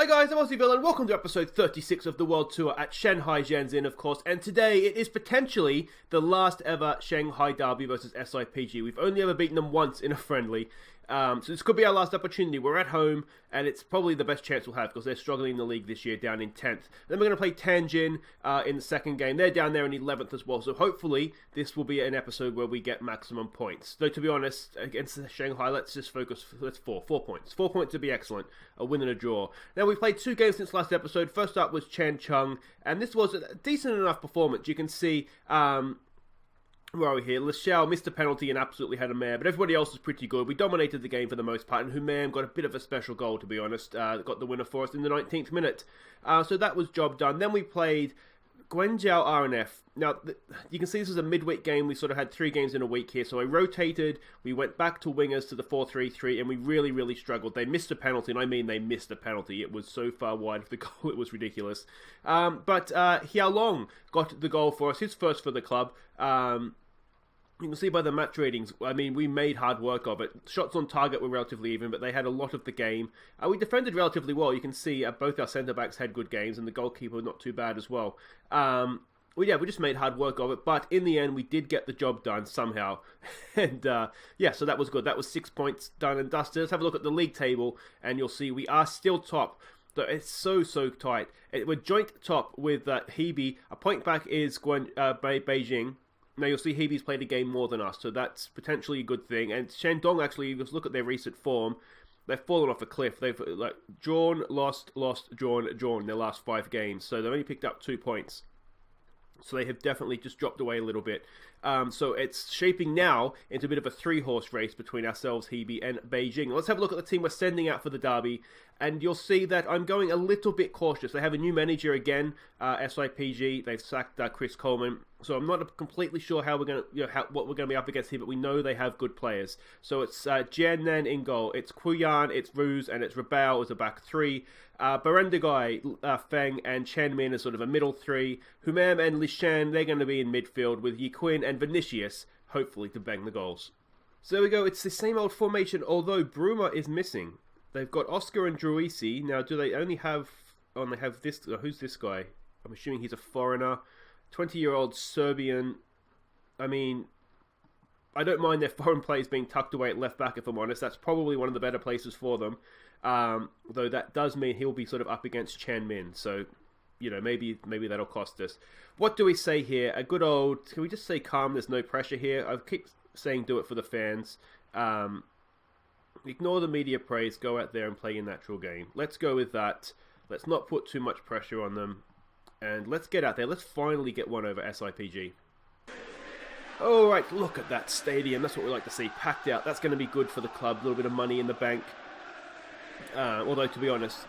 Hi guys, I'm Aussie and welcome to episode 36 of the World Tour at Shanghai Shenxin, of course, and today it is potentially the last ever Shanghai derby versus SIPG. We've only ever beaten them once in a friendly, so this could be our last opportunity. We're at home, and it's probably the best chance we'll have because they're struggling in the league this year, down in 10th. Then we're going to play Tianjin in the second game. They're down there in 11th as well, so hopefully this will be an episode where we get maximum points. Though, to be honest, against Shanghai, let's just focus, let's 4 points. 4 points would be excellent, a win and a draw. Now, we've played 2 games since last episode. First up was Changcheng, and this was a decent enough performance. You can see, where are we here? Lachelle missed a penalty and absolutely had a mare, but everybody else was pretty good. We dominated the game for the most part, and Humam got a bit of a special goal, to be honest. Got the winner for us in the 19th minute. So that was job done. Then we played Guangzhou RNF. Now, you can see this is a midweek game. We sort of had 3 games in a week here, so I rotated. We went back to wingers to the 4-3-3, and we really, really struggled. They missed a penalty, and I mean they missed a penalty. It was so far wide of the goal, it was ridiculous. But Hiao Long got the goal for us, his first for the club. You can see by the match ratings, I mean, we made hard work of it. Shots on target were relatively even, but they had a lot of the game. We defended relatively well. You can see both our centre-backs had good games, and the goalkeeper not too bad as well. We just made hard work of it, but in the end, we did get the job done somehow. And, so that was good. That was 6 points done and dusted. Let's have a look at the league table, and you'll see we are still top. It's so tight. We're joint top with Hebe. A point back is Beijing. Now, you'll see Hebe's played a game more than us, so that's potentially a good thing. And Shandong, actually, let's look at their recent form. They've fallen off a cliff. They've drawn, lost, drawn in their last 5 games. So they've only picked up 2 points. So they have definitely just dropped away a little bit. So it's shaping now into a bit of a 3-horse race between ourselves, Hebe, and Beijing. Let's have a look at the team we're sending out for the derby. And you'll see that I'm going a little bit cautious. They have a new manager again, SIPG. They've sacked Chris Coleman. So I'm not completely sure how we're going to, what we're going to be up against here, but we know they have good players. So it's Jiannan in goal, it's Kuyan, it's Ruse, and it's Rabao as a back 3. Barendagai, Feng, and Chen Min as sort of a middle 3. Humam and Lishan, they're going to be in midfield with Yiquin and Vinicius, hopefully to bang the goals. So there we go. It's the same old formation, although Bruma is missing. They've got Oscar and Druisi. Now, do they only have... Oh, they have this... who's this guy? I'm assuming he's a foreigner. 20-year-old Serbian. I mean, I don't mind their foreign players being tucked away at left back, if I'm honest. That's probably one of the better places for them. Though that does mean he'll be sort of up against Chen Min. So, maybe that'll cost us. What do we say here? A good old... Can we just say calm? There's no pressure here. I keep saying do it for the fans. Ignore the media praise. Go out there and play your natural game. Let's go with that. Let's not put too much pressure on them. And let's get out there. Let's finally get one over SIPG. Alright, look at that stadium. That's what we like to see. Packed out. That's going to be good for the club. A little bit of money in the bank. Although, to be honest,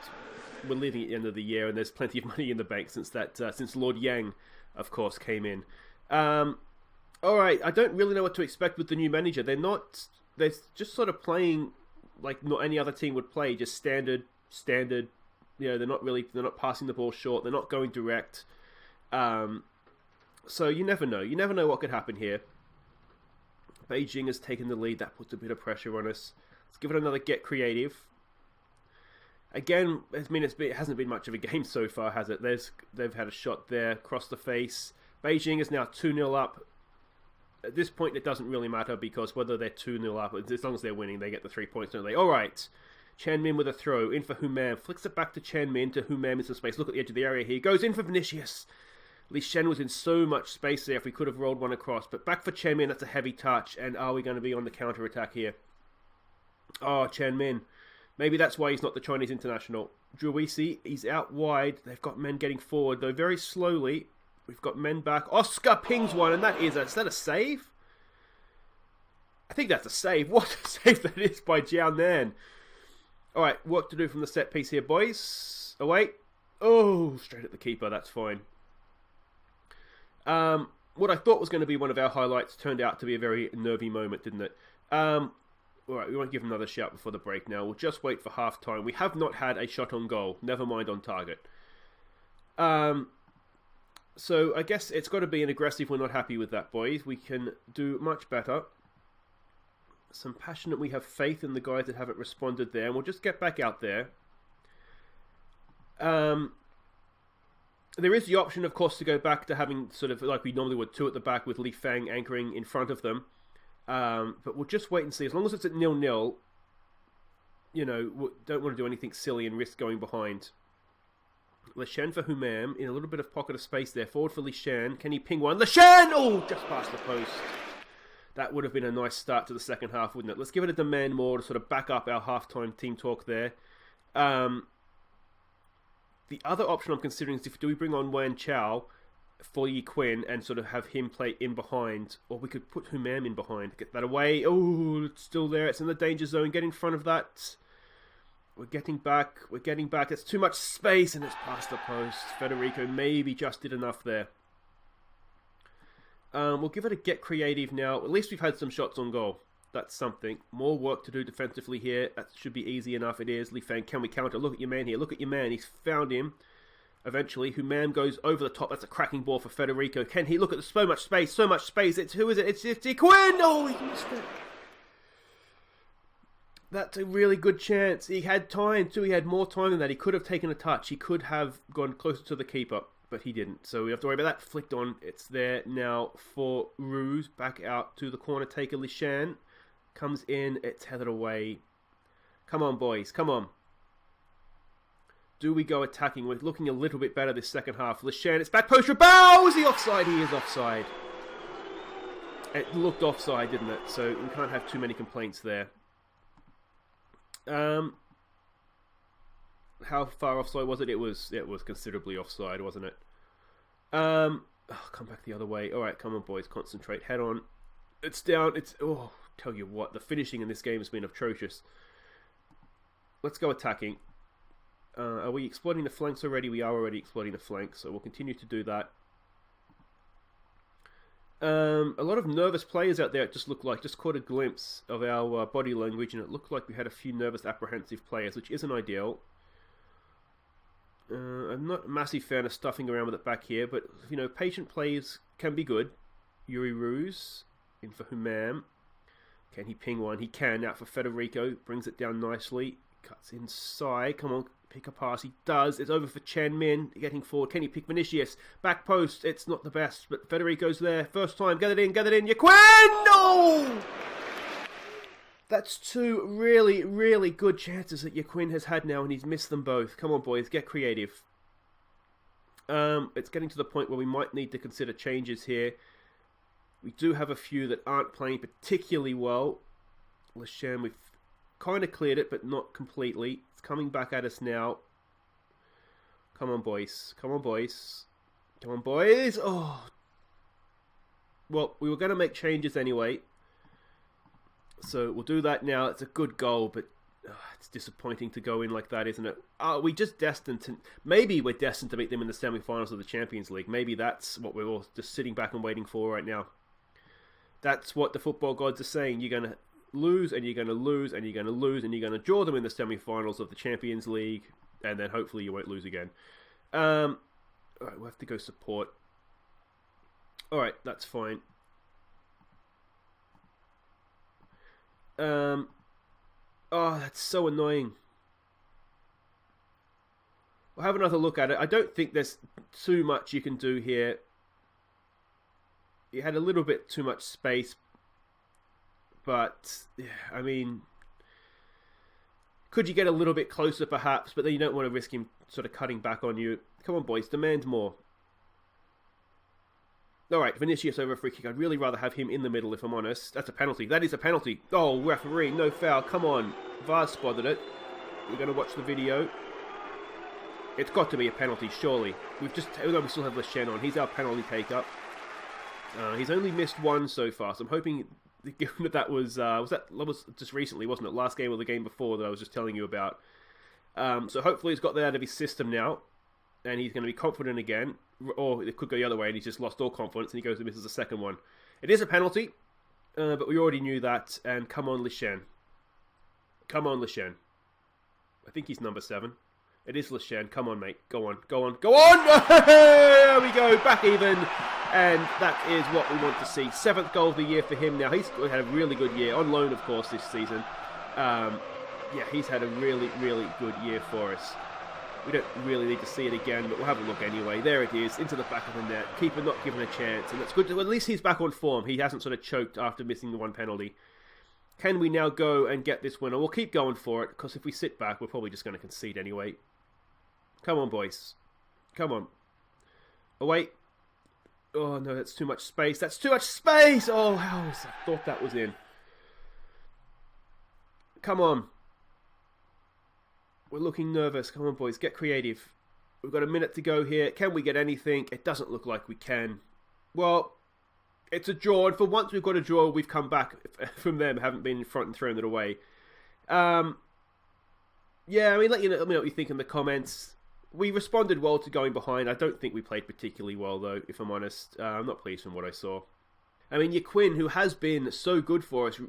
we're leaving at the end of the year, and there's plenty of money in the bank since Lord Yang, of course, came in. Alright, I don't really know what to expect with the new manager. They're just sort of playing like not any other team would play, just standard. They're not passing the ball short. They're not going direct. So you never know. You never know what could happen here. Beijing has taken the lead. That puts a bit of pressure on us. Let's give it another get creative. Again, it hasn't been much of a game so far, has it? They've had a shot there, across the face. Beijing is now 2-0 up. At this point, it doesn't really matter because whether they're 2-0 up, as long as they're winning, they get the 3 points, don't they? All right. Chen Min with a throw, in for Humam. Flicks it back to Chen Min, to Humam in some space. Look at the edge of the area here. Goes in for Vinicius. Li Shen was in so much space there if we could have rolled one across. But back for Chen Min, that's a heavy touch. And are we going to be on the counter-attack here? Oh, Chen Min. Maybe that's why he's not the Chinese international. Druisi, he's out wide. They've got men getting forward, though very slowly. We've got men back. Oscar pings one, and is that a save? I think that's a save. What a save that is by Jiao Nan. Alright, work to do from the set piece here, boys. Oh, wait. Oh, straight at the keeper. That's fine. What I thought was going to be one of our highlights turned out to be a very nervy moment, didn't it? Alright, we won't give him another shout before the break now. We'll just wait for half-time. We have not had a shot on goal. Never mind on target. So I guess it's got to be an aggressive. We're not happy with that, boys. We can do much better. Some passionate. We have faith in the guys that haven't responded there. And we'll just get back out there. There is the option, of course, to go back to having sort of like we normally would, two at the back with Li Feng anchoring in front of them. But we'll just wait and see. As long as it's at 0-0, you know, we don't want to do anything silly and risk going behind. Le Shen for Humam in a little bit of pocket of space there. Forward for Li Shen. Can he ping one? Le Shen! Oh, just past the post. That would have been a nice start to the second half, wouldn't it? Let's give it a demand more to sort of back up our halftime team talk there. The other option I'm considering is do we bring on Wan Chao for Yi Quinn and sort of have him play in behind, or we could put Humam in behind, get that away. Oh, it's still there. It's in the danger zone. Get in front of that. We're getting back. It's too much space and it's past the post. Federico maybe just did enough there. We'll give it a get creative now. At least we've had some shots on goal. That's something. More work to do defensively here. That should be easy enough. It is. Li Feng, can we counter? Look at your man here. Look at your man. He's found him. Eventually, Humam goes over the top. That's a cracking ball for Federico. Can he look at so much space? So much space. Who is it? It's Quinn. Oh, he missed it. That's a really good chance. He had time too. He had more time than that. He could have taken a touch. He could have gone closer to the keeper, but he didn't. So we have to worry about that. Flicked on. It's there now for Ruse. Back out to the corner taker. Li Shan comes in. It's headed away. Come on, boys. Come on. Do we go attacking? We're looking a little bit better this second half. Li Shan, it's back post. Bow! Is he offside? He is offside. It looked offside, didn't it? So we can't have too many complaints there. How far offside was it? It was considerably offside, wasn't it? Come back the other way. All right, come on, boys, concentrate. Head on. It's down. Tell you what, the finishing in this game has been atrocious. Let's go attacking. Are we exploiting the flanks already? We are already exploiting the flanks, so we'll continue to do that. A lot of nervous players out there, it just looked like. Just caught a glimpse of our body language, and it looked like we had a few nervous, apprehensive players, which isn't ideal. I'm not a massive fan of stuffing around with it back here, but, you know, patient plays can be good. Yuri Ruse in for Humam. Can he ping one? He can. Out for Federico. Brings it down nicely. Cuts inside. Come on, pick a pass. He does. It's over for Chen Min. Getting forward. Can he pick Vinicius? Back post. It's not the best, but Federico's there. First time. Get it in. Get it in. Yaquin! No! That's two really, really good chances that Yaquin has had now, and he's missed them both. Come on, boys. Get creative. It's getting to the point where we might need to consider changes here. We do have a few that aren't playing particularly well. Le Shen, we've kind of cleared it, but not completely. It's coming back at us now. Come on, boys. Come on, boys. Come on, boys. Oh. Well, we were going to make changes anyway. So we'll do that now. It's a good goal, but it's disappointing to go in like that, isn't it? Are we just destined to... Maybe we're destined to beat them in the semi-finals of the Champions League. Maybe that's what we're all just sitting back and waiting for right now. That's what the football gods are saying. You're going to lose, and you're going to lose, and you're going to lose, and you're going to draw them in the semi-finals of the Champions League, and then hopefully you won't lose again. Alright, we'll have to go support. Alright, that's fine. Oh, that's so annoying. We'll have another look at it. I don't think there's too much you can do here. You had a little bit too much space. But, yeah, I mean... Could you get a little bit closer, perhaps? But then you don't want to risk him sort of cutting back on you. Come on, boys. Demand more. Alright, Vinicius over a free kick. I'd really rather have him in the middle, if I'm honest. That's a penalty. That is a penalty. Oh, referee. No foul. Come on. VAR spotted it. We're going to watch the video. It's got to be a penalty, surely. We still have Le Shen on. He's our penalty taker. He's only missed one so far, so I'm hoping, given that was just recently, wasn't it? Last game or the game before that I was just telling you about. So hopefully he's got that out of his system now, and he's going to be confident again. Or it could go the other way, and he's just lost all confidence, and he goes and misses the second one. It is a penalty, but we already knew that, and come on, Le Shen. Come on, Le Shen. I think he's number 7. It is Le Shen. Come on, mate. Go on, go on, go on! There we go, back even. And that is what we want to see. 7th goal of the year for him now. He's had a really good year. On loan, of course, this season. Yeah, he's had a really, really good year for us. We don't really need to see it again, but we'll have a look anyway. There it is, into the back of the net. Keeper not given a chance, and that's good. Well, at least he's back on form. He hasn't sort of choked after missing the one penalty. Can we now go and get this winner? We'll keep going for it, because if we sit back, we're probably just going to concede anyway. Come on, boys. Come on. Oh, wait. Oh, no, that's too much space. That's too much space! Oh, I thought that was in. Come on. We're looking nervous. Come on, boys. Get creative. We've got a minute to go here. Can we get anything? It doesn't look like we can. Well, it's a draw. And for once we've got a draw, we've come back from them. Haven't been in front and thrown it away. Yeah, I mean, let me know what you think in the comments. We responded well to going behind. I don't think we played particularly well, though, if I'm honest. I'm not pleased from what I saw. I mean, Quinn, who has been so good for us,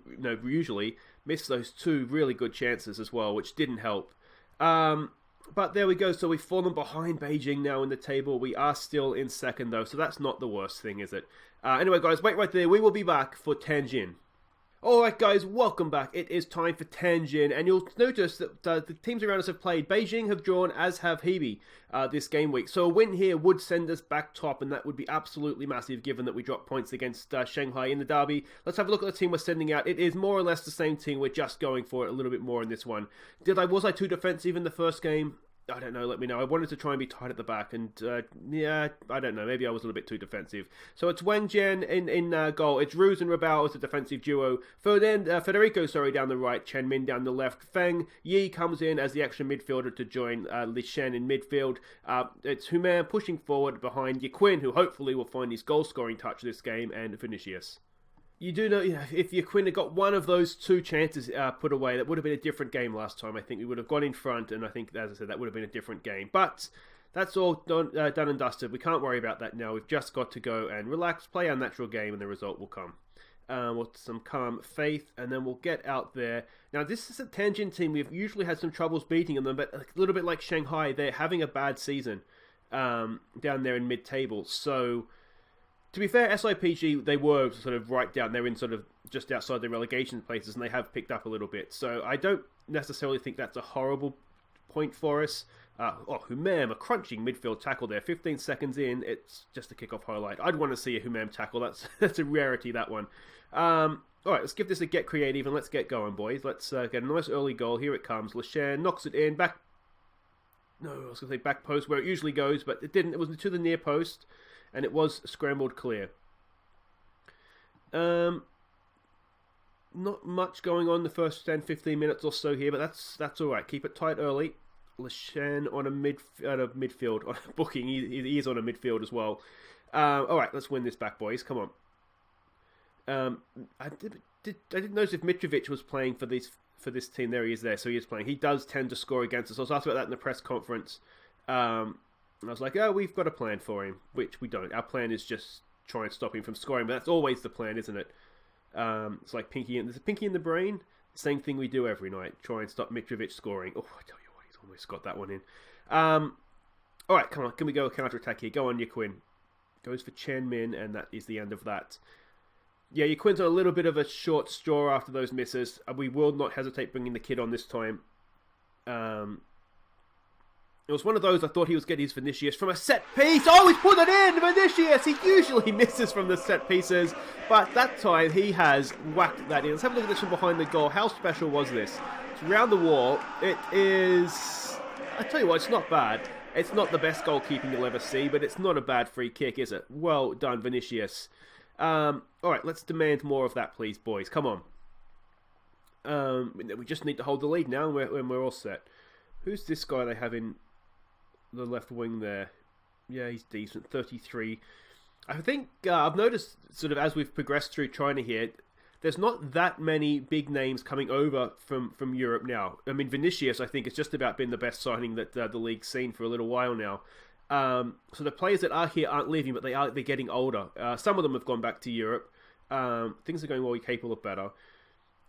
usually, missed those two really good chances as well, which didn't help. But there we go. So we've fallen behind Beijing now in the table. We are still in second, though, so that's not the worst thing, is it? Anyway, guys, wait right there. We will be back for Tianjin. Alright guys, welcome back. It is time for Tianjin, and you'll notice that the teams around us have played. Beijing have drawn, as have Hebei this game week. So a win here would send us back top, and that would be absolutely massive given that we dropped points against Shanghai in the derby. Let's have a look at the team we're sending out. It is more or less the same team. We're just going for it a little bit more in this one. Was I too defensive in the first game? I don't know, let me know. I wanted to try and be tight at the back, and yeah, I don't know. Maybe I was a little bit too defensive. So it's Wang Jian in goal. It's Ruse and Rabao as a defensive duo. Federico, down the right. Chen Min down the left. Feng Yi comes in as the extra midfielder to join Li Shen in midfield. It's Human pushing forward behind Quinn, who hopefully will find his goal-scoring touch this game, and Vinicius. You do know, if Quinn had got one of those two chances put away, that would have been a different game last time. I think we would have gone in front, and I think, as I said, that would have been a different game. But that's all done and dusted. We can't worry about that now. We've just got to go and relax, play our natural game, and the result will come. With some calm faith, and then we'll get out there. Now, this is a Tianjin team. We've usually had some troubles beating them, but a little bit like Shanghai, they're having a bad season down there in mid-table. So, to be fair, SIPG, they were sort of right down. They're in sort of just outside the relegation places, and they have picked up a little bit. So I don't necessarily think that's a horrible point for us. Humam, a crunching midfield tackle there. 15 seconds in, it's just a kickoff highlight. I'd want to see a Humam tackle. That's a rarity, that one. All right, let's give this a get creative, and let's get going, boys. Let's get a nice early goal. Here it comes. Leshan knocks it in. Back post, where it usually goes, but it didn't. It was to the near post. And it was scrambled clear. Not much going on the first 10-15 minutes or so here, but that's all right. Keep it tight early. Leshan on a midfield, on a booking. He is on a midfield as well. All right, let's win this back, boys. Come on. I didn't notice if Mitrovic was playing for this team. There he is. There, so he is playing. He does tend to score against us. I was asked about that in the press conference. And I was like, oh, we've got a plan for him, which we don't. Our plan is just try and stop him from scoring, but that's always the plan, isn't it? It's like there's a Pinky in the Brain. Same thing we do every night. Try and stop Mitrovic scoring. Oh, I tell you what, he's almost got that one in. All right, come on. Can we go counter-attack here? Go on, Quinn. Goes for Chen Min, and that is the end of that. Yeah, Quinn's on a little bit of a short straw after those misses. We will not hesitate bringing the kid on this time. It was one of those I thought he was getting his Vinicius from a set piece. Oh, he's put it in! Vinicius! He usually misses from the set pieces, but that time he has whacked that in. Let's have a look at this from behind the goal. How special was this? It's round the wall. It is... I tell you what, it's not bad. It's not the best goalkeeping you'll ever see, but it's not a bad free kick, is it? Well done, Vinicius. Alright, let's demand more of that, please, boys. Come on. We just need to hold the lead now, and we're all set. Who's this guy they have in the left wing there? Yeah, he's decent. 33. I think I've noticed, sort of as we've progressed through China here, there's not that many big names coming over from Europe now. I mean, Vinicius, I think, has just about been the best signing that the league's seen for a little while now. So the players that are here aren't leaving, but they're getting older. Some of them have gone back to Europe. Things are going well. We're capable of better.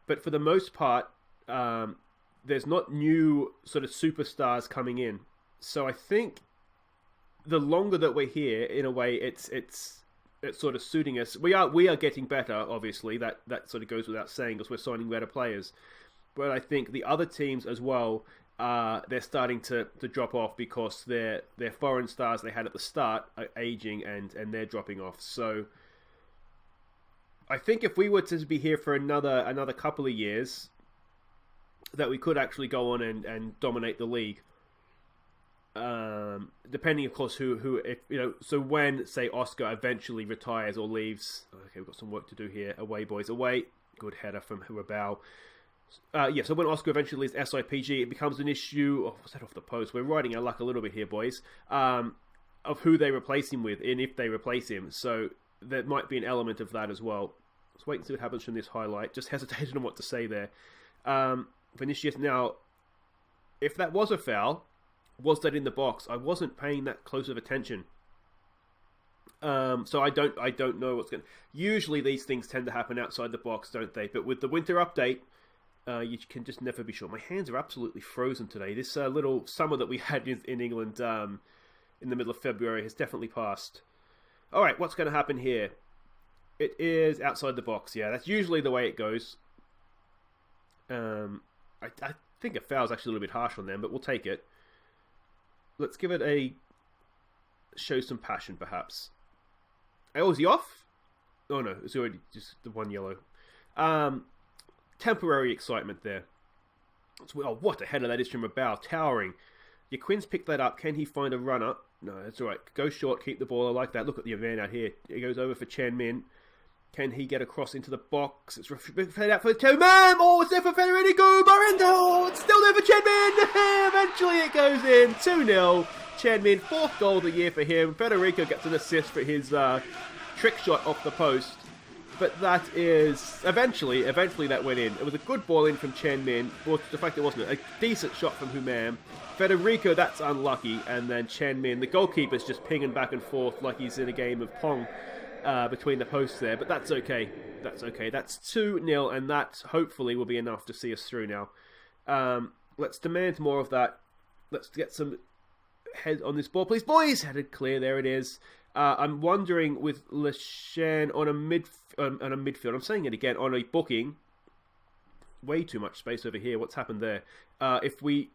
But for the most part, there's not new sort of superstars coming in. So I think the longer that we're here, in a way, it's sort of suiting us. We are getting better, obviously. That sort of goes without saying, because we're signing better players. But I think the other teams as well they're starting to drop off because their foreign stars they had at the start are aging and they're dropping off. So I think if we were to be here for another couple of years, that we could actually go on and dominate the league. Depending, of course, who if so when, say, Oscar eventually retires or leaves. Okay, we've got some work to do here. Away, boys, away. Good header from Rabal. So when Oscar eventually leaves SIPG, it becomes an issue. Oh, what's that off the post? We're riding our luck a little bit here, boys. Of who they replace him with, and if they replace him. So there might be an element of that as well. Let's wait and see what happens from this highlight. Just hesitated on what to say there. Vinicius, now, if that was a foul, was that in the box? I wasn't paying that close of attention. So I don't know what's going to... Usually these things tend to happen outside the box, don't they? But with the winter update, you can just never be sure. My hands are absolutely frozen today. This little summer that we had in England in the middle of February has definitely passed. Alright, what's going to happen here? It is outside the box, yeah. That's usually the way it goes. I think a foul is actually a little bit harsh on them, but we'll take it. Let's give it a... show some passion, perhaps. Oh, is he off? Oh, no. It's already just the one yellow. Temporary excitement there. Oh, what a header that is from Rabal. Towering. Quinn's picked that up. Can he find a runner? No, that's all right. Go short. Keep the ball. I like that. Look at the man out here. He goes over for Chen Min. Can he get across into the box? It's fed out for the two-man. Oh, it's there for Federico Barrendo. It's still there for Chen Min. Eventually it goes in. 2-0. Chen Min, 4th goal of the year for him. Federico gets an assist for his trick shot off the post. But that is... Eventually that went in. It was a good ball in from Chen Min. Or the fact it wasn't a decent shot from Humam. Federico, that's unlucky. And then Chen Min, the goalkeeper's just pinging back and forth like he's in a game of Pong. Between the posts there, but that's okay. That's 2-0, and that hopefully will be enough to see us through now. Let's demand more of that. Let's get some head on this ball, please, boys. Headed clear, there it is. I'm wondering with Le Chen on a midfield. I'm saying it again, on a booking. Way too much space over here. What's happened there? If we...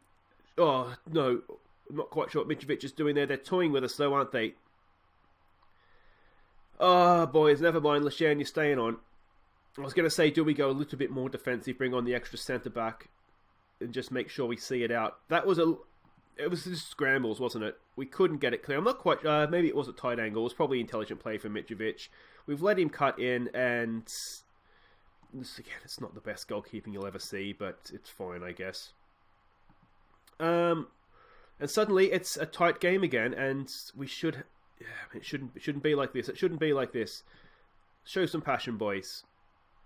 Oh, no. I'm not quite sure what Mitrovic is doing there. They're toying with us though, aren't they? Oh, boys, never mind. Le Chen, you're staying on. I was going to say, do we go a little bit more defensive, bring on the extra centre-back, and just make sure we see it out? It was just scrambles, wasn't it? We couldn't get it clear. I'm not quite... maybe it was a tight angle. It was probably intelligent play from Mitrovic. We've let him cut in, and... Again, it's not the best goalkeeping you'll ever see, but it's fine, I guess. And suddenly, it's a tight game again, and we should... Yeah, it shouldn't be like this. It shouldn't be like this. Show some passion, boys.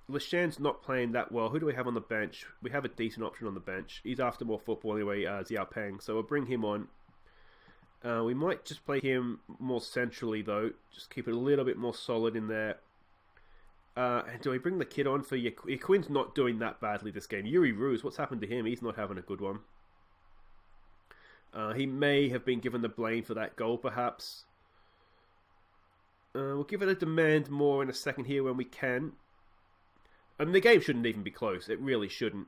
Le Chen's not playing that well. Who do we have on the bench? We have a decent option on the bench. He's after more football anyway, Xiao Peng. So we'll bring him on. We might just play him more centrally, though. Just keep it a little bit more solid in there. And do we bring the kid on for Quinn's not doing that badly this game. Yuri Ruse, what's happened to him? He's not having a good one. He may have been given the blame for that goal, perhaps. We'll give it a demand more in a second here when we can. And the game shouldn't even be close. It really shouldn't.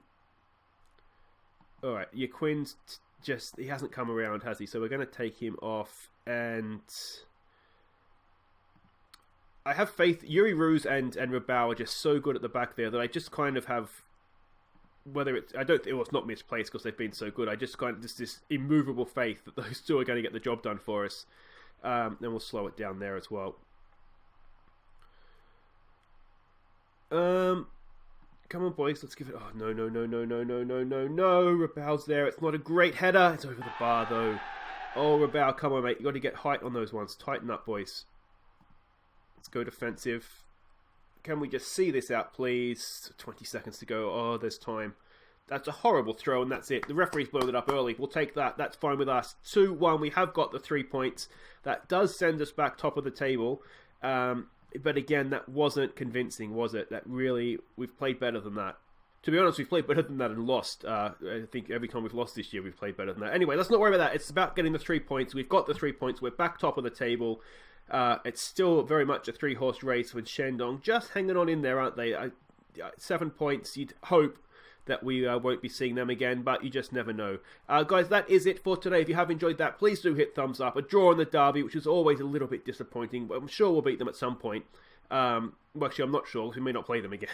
Alright, Quinn's just... He hasn't come around, has he? So we're going to take him off. And... I have faith. Yuri Ruse and Rabao are just so good at the back there that I just kind of have... Whether it's... it's not misplaced because they've been so good. I just kind of... Just this immovable faith that those two are going to get the job done for us. Then we'll slow it down there as well. Come on, boys, let's give it... Oh, no. Rabal's there. It's not a great header. It's over the bar, though. Oh, Rabal, come on, mate. You got to get height on those ones. Tighten up, boys. Let's go defensive. Can we just see this out, please? 20 seconds to go. Oh, there's time. That's a horrible throw, and that's it. The referee's blown it up early. We'll take that. That's fine with us. 2-1. We have got the 3 points. That does send us back top of the table. But again, that wasn't convincing, was it? That really, we've played better than that. To be honest, we've played better than that and lost. I think every time we've lost this year, we've played better than that. Anyway, let's not worry about that. It's about getting the 3 points. We've got the 3 points. We're back top of the table. It's still very much a 3-horse race with Shandong just hanging on in there, aren't they? 7 points. You'd hope that we won't be seeing them again, but you just never know. Guys, that is it for today. If you have enjoyed that, please do hit thumbs up. A draw in the derby, which is always a little bit disappointing, but I'm sure we'll beat them at some point. Well, actually, I'm not sure, because we may not play them again.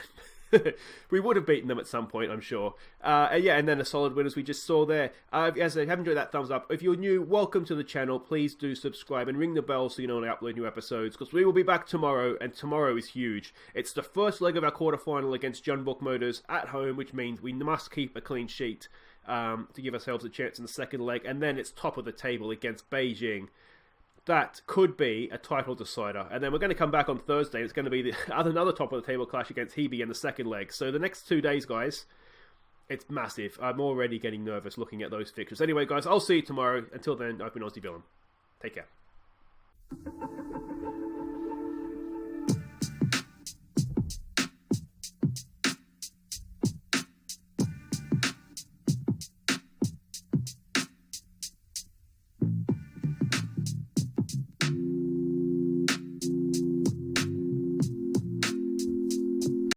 We would have beaten them at some point, I'm sure. And then a solid win, as we just saw there. As I have enjoyed that, thumbs up. If you're new, welcome to the channel. Please do subscribe and ring the bell so you know when I upload new episodes, because we will be back tomorrow, and tomorrow is huge. It's the first leg of our quarterfinal against Jeonbuk Motors at home, which means we must keep a clean sheet to give ourselves a chance in the second leg, and then it's top of the table against Beijing. That could be a title decider. And then we're going to come back on Thursday. It's going to be another top of the table clash against Hebe in the second leg. So the next 2 days, guys, it's massive. I'm already getting nervous looking at those fixtures. Anyway, guys, I'll see you tomorrow. Until then, I've been Aussie Villain. Take care.